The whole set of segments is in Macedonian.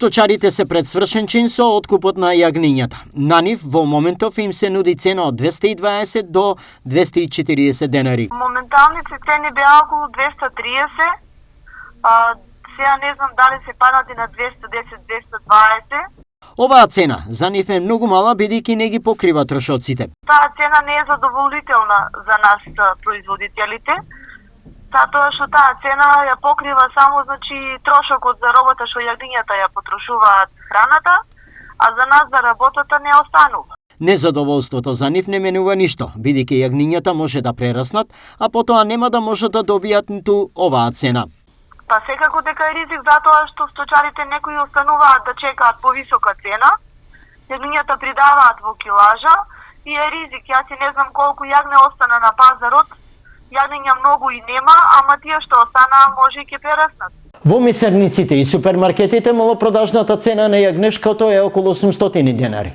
Сточарите се пред свршен чин со откупот на јагнињата. На нив во моментов им се нуди цена од 220 до 240 денари. Моменталните цени беа околу 230, сега не знам дали се паднати на 210-220. Оваа цена за нив е многу мала бидејќи не ги покрива трошоците. Таа цена не е задоволителна за нас производителите, затоа што таа цена ја покрива само трошокот за робота што јагнињата ја потрошуваат храната, а за нас за работата не останува. Незадоволството за нив не менува ништо, бидејќи јагнињата може да прераснат, а потоа нема да можат да добијат ниту оваа цена. Па секако дека е ризик затоа што сточарите некои остануваат да чекаат повисока цена, јагнињата придаваат во килажа и е ризик. Јас и не знам колку јагне остана на пазарот, јагниња многу и нема, ама тие што останаа може и ќе прераснат. Во месарниците и супермаркетите малопродажната цена на јагнешкото е околу 800 денари,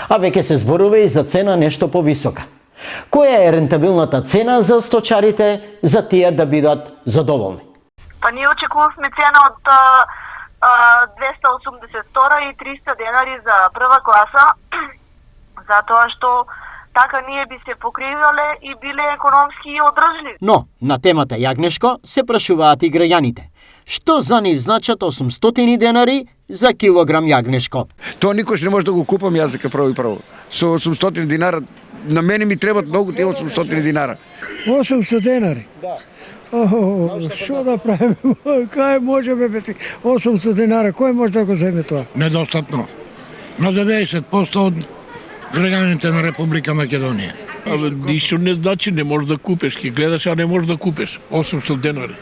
а веќе се зборува и за цена нешто повисока. Која е рентабилната цена за сточарите за тие да бидат задоволни? Па ние очекувавме цена од 282 и 300 денари за прва класа, затоа што така ние би се покривале и биле економски одржливи. Но, на темата јагнешко се прашуваат и граѓаните. Што за нив значат 800 денари за килограм јагнешко? Тоа никош не може да го купам јас дека право. Со 800 динара, на мене ми требат многу тие 800 динара. 800 денари? Да. Што да правиме? Кај можеме бети 800 денари? Кој може да го земе тоа? Недостатно. На 90% од граѓаните на Република Македонија. Ништо не значи, не можеш да купиш, ќе гледаш, а не можеш да купиш. 800 денари.